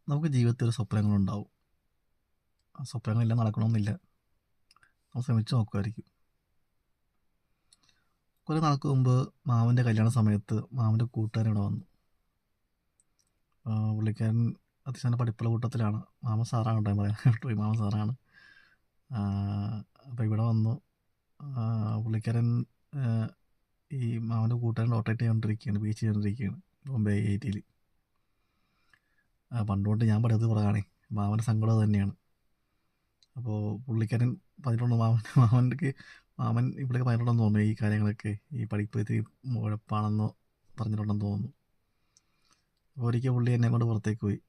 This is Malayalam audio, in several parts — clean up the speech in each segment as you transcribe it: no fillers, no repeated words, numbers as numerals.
നമുക്ക് ജീവിതത്തിൽ ഒരു സ്വപ്നങ്ങളുണ്ടാവും. ആ സ്വപ്നങ്ങളെല്ലാം നടക്കണമെന്നില്ല. നമ്മൾ ശ്രമിച്ചു നോക്കുമായിരിക്കും. കുറേ നാൾക്ക് മുമ്പ് മാമൻ്റെ കല്യാണ സമയത്ത് മാമൻ്റെ കൂട്ടുകാരൻ ഇവിടെ വന്നു. പുള്ളിക്കാരൻ അത്യാവശ്യം നല്ല പഠിപ്പുള്ള കൂട്ടത്തിലാണ്. മാമൻ സാറാണ് കേട്ടോ, ഞാൻ പറയാൻ വിട്ടുപോയി. മാമൻ സാറാണ്. അപ്പോൾ ഇവിടെ വന്നു. പുള്ളിക്കാരൻ ഈ മാമൻ്റെ കൂട്ടുകാരൻ ഡോക്ടറേറ്റ് ചെയ്തുകൊണ്ടിരിക്കുകയാണ്, PhD ചെയ്തുകൊണ്ടിരിക്കുകയാണ് ബോംബെ IIT-യിൽ. പണ്ടുകൊണ്ട് ഞാൻ പഠിച്ചത് പുറകാണേ. മാമൻ്റെ സങ്കടം അത് തന്നെയാണ്. അപ്പോൾ പുള്ളിക്കാരൻ പറഞ്ഞിട്ടുണ്ട്, മാമൻ ഇവിടെയൊക്കെ പറഞ്ഞിട്ടുണ്ടെന്ന് തോന്നുന്നു ഈ കാര്യങ്ങളൊക്കെ. ഈ പഠിപ്പ് ഇത്തിരി ഉഴപ്പാണെന്ന് പറഞ്ഞിട്ടുണ്ടെന്ന് തോന്നുന്നു. അപ്പോൾ ഒരിക്കൽ പുള്ളി എന്നെ കൊണ്ട് പുറത്തേക്ക് പോയി,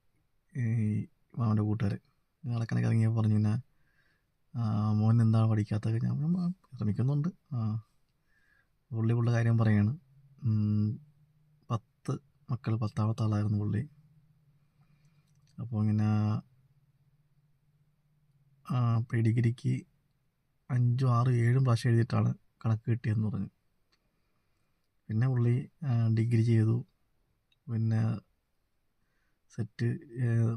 ഈ മാമൻ്റെ കൂട്ടുകാരൻ. നടക്കാനൊക്കെ ഇറങ്ങിയപ്പോൾ പറഞ്ഞു, പിന്നെ മോൻ എന്താണ് പഠിക്കാത്തതൊക്കെ. ഞാൻ ശ്രമിക്കുന്നുണ്ട്. പുള്ളിയുടെ കാര്യം പറയാണ്. 10 മക്കൾ, 10ാമത്തെ ആളായിരുന്നു പുള്ളി. അപ്പോൾ ഇങ്ങനെ ഡിഗ്രിക്ക് 5, 6, 7 പ്രാവശ്യം എഴുതിയിട്ടാണ് കണക്ക് കിട്ടിയെന്ന് പറഞ്ഞു. പിന്നെ പുള്ളി ഡിഗ്രി ചെയ്തു, പിന്നെ സെറ്റ്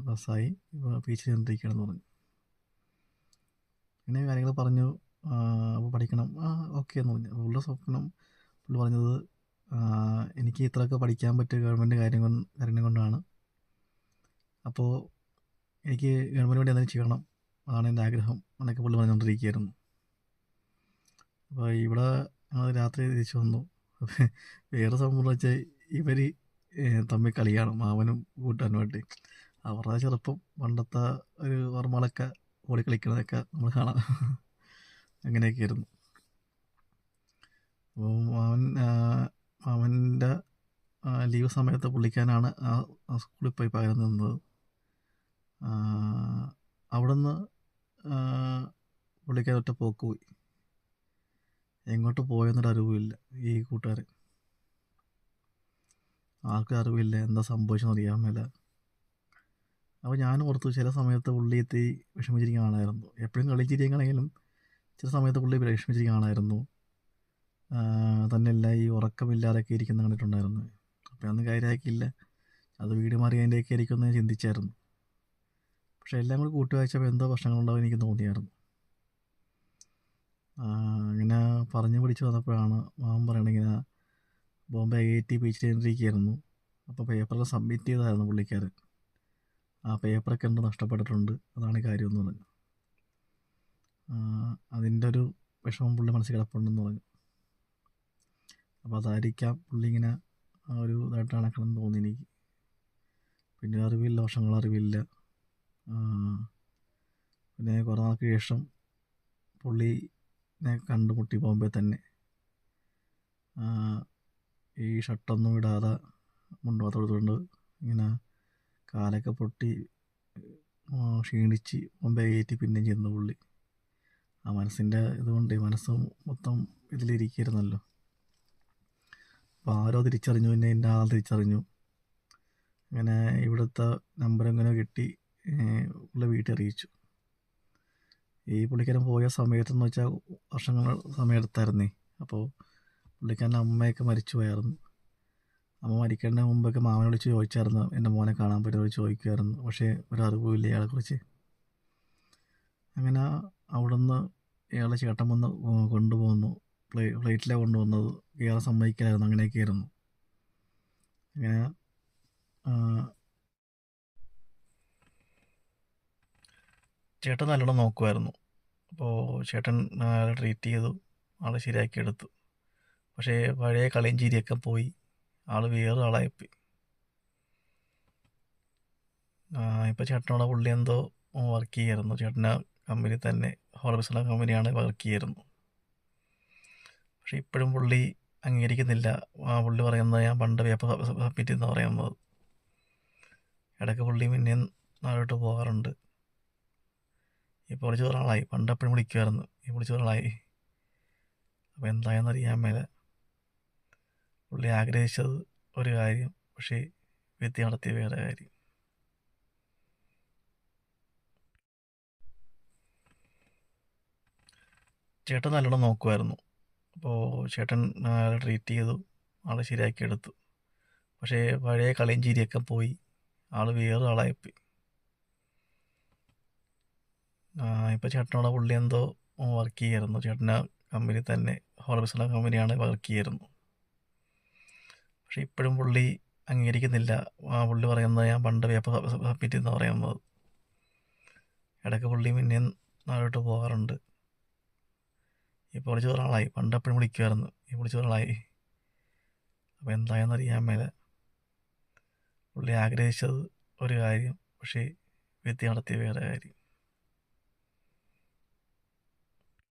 പാസ്സായി, PhD ചെയ്തുകൊണ്ടിരിക്കുകയാണെന്ന് പറഞ്ഞു. ഇങ്ങനെ കാര്യങ്ങൾ പറഞ്ഞു. അപ്പോൾ പഠിക്കണം, ഓക്കെ എന്ന് പറഞ്ഞു. പുള്ളിയുടെ സ്വപ്നം, പുള്ളി പറഞ്ഞത്, എനിക്ക് ഇത്രയൊക്കെ പഠിക്കാൻ പറ്റിയ ഗവൺമെൻറ് കാര്യം കൊണ്ടാണ്. അപ്പോൾ എനിക്ക് ഗവൺമെൻറ് വേണ്ടി എന്തെങ്കിലും ചെയ്യണം, അതാണ് എൻ്റെ ആഗ്രഹം എന്നൊക്കെ പുള്ളി പറഞ്ഞുകൊണ്ടിരിക്കുകയായിരുന്നു. അപ്പോൾ ഇവിടെ രാത്രി തിരിച്ചു വന്നു. വേറെ സംഭവം വെച്ചാൽ ഇവർ തമ്മിൽ കളിയാണ്, മാമനും കൂട്ടാനുമായിട്ട്. അവരുടെ ചെറുപ്പം, പണ്ടത്തെ ഒരു ഓർമ്മകളൊക്കെ ഓടിക്കളിക്കുന്നതൊക്കെ നമ്മൾ കാണാം. അങ്ങനെയൊക്കെയായിരുന്നു. അപ്പോൾ മാമൻ്റെ ലീവ് സമയത്ത് പുള്ളിക്കാനാണ് സ്കൂളിൽ പോയി പകരം നിന്നത്. അവിടുന്ന് പുള്ളിക്കാരൻ ഒറ്റ പോക്ക് പോയി. എങ്ങോട്ട് പോയെന്നൊരു അറിവില്ല ഈ കൂട്ടുകാരൻ. ആർക്കും അറിവില്ല എന്താ സംഭവിച്ചെന്ന് അറിയാൻ മേല. അപ്പോൾ ഞാൻ ഓർത്തു, ചില സമയത്ത് പുള്ളി എത്തി വിഷമിച്ചിരിക്കുകയാണായിരുന്നു. എപ്പോഴും കളിച്ചിരിക്കുകയാണെങ്കിലും ചില സമയത്ത് പുള്ളി വിഷമിച്ചിരിക്കുകയാണായിരുന്നു. തന്നെയല്ല, ഈ ഉറക്കമില്ലാതൊക്കെ ഇരിക്കുന്ന കണ്ടിട്ടുണ്ടായിരുന്നു. അപ്പോൾ അന്ന് കാര്യമാക്കിയില്ല, അത് വീട് മാറി അതിൻ്റെയൊക്കെ ആയിരിക്കും എന്ന് ഞാൻ ചിന്തിച്ചായിരുന്നു. പക്ഷേ എല്ലാം കൂടി കൂട്ടുവായിച്ചപ്പോൾ എന്തോ പ്രശ്നങ്ങളുണ്ടാവും എനിക്ക് തോന്നിയായിരുന്നു. അങ്ങനെ പറഞ്ഞു പിടിച്ച് വന്നപ്പോഴാണ് മാമൻ പറയണത്, ഇങ്ങനെ ബോംബെ IIT PhD ചെയ്തുകൊണ്ടിരിക്കുകയായിരുന്നു. അപ്പോൾ പേപ്പറൊക്കെ സബ്മിറ്റ് ചെയ്തായിരുന്നു പുള്ളിക്കാരൻ. ആ പേപ്പറൊക്കെ എന്തോ നഷ്ടപ്പെട്ടിട്ടുണ്ട്, അതാണ് കാര്യമെന്ന് പറഞ്ഞു. അതിൻ്റെ ഒരു വിഷമം പുള്ളി മനസ്സിൽ കിടപ്പുണ്ടെന്ന് പറഞ്ഞു. അപ്പോൾ അതായിരിക്കാം പുള്ളി ഇങ്ങനെ ഒരു ഇതായിട്ട് നടക്കണമെന്ന് തോന്നി എനിക്ക്. പിന്നെ അറിവില്ല, വർഷങ്ങൾ അറിവില്ല. പിന്നെ കുറേ നാൾക്ക് ശേഷം പുള്ളിനെ കണ്ടുമുട്ടി ബോംബെ തന്നെ. ഈ ഷർട്ടൊന്നും ഇടാതെ മുണ്ടോത്തോടുത്തുകൊണ്ട് ഇങ്ങനെ കാലൊക്കെ പൊട്ടി ക്ഷീണിച്ച് ബോംബെ IIT പിന്നെയും ചെന്നു പുള്ളി. ആ മനസ്സിൻ്റെ ഇതുകൊണ്ട് മനസ്സ് മൊത്തം ഇതിലിരിക്കുകയായിരുന്നല്ലോ. അപ്പോൾ ആരോ തിരിച്ചറിഞ്ഞു, പിന്നെ എൻ്റെ ആൾ തിരിച്ചറിഞ്ഞു. അങ്ങനെ ഇവിടുത്തെ നമ്പർ എങ്ങനെ കിട്ടി, പുള്ളി വീട്ടിൽ അറിയിച്ചു. ഈ പുള്ളിക്കാരൻ പോയ സമയത്തെന്ന് വെച്ചാൽ വർഷങ്ങൾ സമയമെടുത്തായിരുന്നേ. അപ്പോൾ പുള്ളിക്കാരൻ്റെ അമ്മയൊക്കെ മരിച്ചു പോയായിരുന്നു. അമ്മ മരിക്കേണ്ട മുമ്പൊക്കെ മാമനെ വിളിച്ച് ചോദിച്ചായിരുന്നു, എൻ്റെ മോനെ കാണാൻ പറ്റുമോ ചോദിക്കുമായിരുന്നു. പക്ഷേ ഒരറിവുമില്ല ഇയാളെക്കുറിച്ച്. അങ്ങനെ അവിടുന്ന് ഇയാളെ ചേട്ടൻ വന്ന് കൊണ്ടുപോകുന്നു. ഫ്ലൈറ്റിലാണ് കൊണ്ടുവന്നത്. ഇയാളെ സമ്മതിക്കായിരുന്നു. അങ്ങനെയൊക്കെയായിരുന്നു. അങ്ങനെ ചേട്ടൻ നല്ലോണം നോക്കുമായിരുന്നു. അപ്പോൾ ചേട്ടൻ ആളെ ട്രീറ്റ് ചെയ്തു, ആളെ ശരിയാക്കിയെടുത്തു. പക്ഷേ പഴയ കളിയും ചിരിയൊക്കെ പോയി, ആൾ വേറെ ആളായിപ്പോയി. ഇപ്പോൾ ചേട്ടനോടെ പുള്ളി എന്തോ വർക്ക് ചെയ്യായിരുന്നു. ചേട്ടൻ്റെ കമ്പനി തന്നെ, ഹോർബിസുള്ള കമ്പനിയാണ് വർക്ക് ചെയ്യായിരുന്നു. പക്ഷേ ഇപ്പോഴും പുള്ളി അംഗീകരിക്കുന്നില്ല. പുള്ളി പറയുന്നത്, ഞാൻ പണ്ട് പേപ്പർ സബ്മിറ്റ് എന്ന് പറയുന്നത്. ഇടയ്ക്ക് പുള്ളി പിന്നെയും നാളോട്ട് പോകാറുണ്ട്. ഇപ്പോൾ വിളിച്ച ഒരാളായി. പണ്ട് എപ്പോഴും വിളിക്കുമായിരുന്നു, ഈ വിളിച്ച ഒരാളായി. അപ്പോൾ എന്തായെന്നറിയാൻ മേലെ. പുള്ളി ആഗ്രഹിച്ചത് ഒരു കാര്യം, പക്ഷേ വ്യക്തി നടത്തിയ വേറെ കാര്യം. ചേട്ടൻ നല്ലോണം നോക്കുമായിരുന്നു. അപ്പോൾ ചേട്ടൻ ആളെ ട്രീറ്റ് ചെയ്തു, ആളെ ശരിയാക്കിയെടുത്തു. പക്ഷേ പഴയ കളിയും ചിരിയൊക്കെ പോയി, ആൾ വേറെ ആളായിപ്പോയി. ഇപ്പോൾ ചേട്ടനോടെ പുള്ളി എന്തോ വർക്ക് ചെയ്യായിരുന്നു. ചേട്ടൻ്റെ കമ്പനി തന്നെ ഹോർബിസുള്ള കമ്പനിയാണ് വർക്ക് ചെയ്യായിരുന്നു. പക്ഷെ ഇപ്പോഴും പുള്ളി അംഗീകരിക്കുന്നില്ല. പുള്ളി പറയുന്നത് ഞാൻ പണ്ട് പേപ്പർ സബ്മിറ്റ് ചെയ്യുന്ന പറയുന്നത്. ഇടയ്ക്ക് പുള്ളി പിന്നെയും നാളോട്ട് പോകാറുണ്ട്. ഇപ്പോൾ വിളിച്ച് ഒരാളായി. പണ്ട് എപ്പോഴും വിളിക്കുമായിരുന്നു, ഈ വിളിച്ച് ഒരാളായി. അപ്പോൾ എന്തായെന്നറിയാൻ മേലെ. പുള്ളി ആഗ്രഹിച്ചത് ഒരു കാര്യം, പക്ഷേ വിധി നടത്തിയ വേറെ കാര്യം.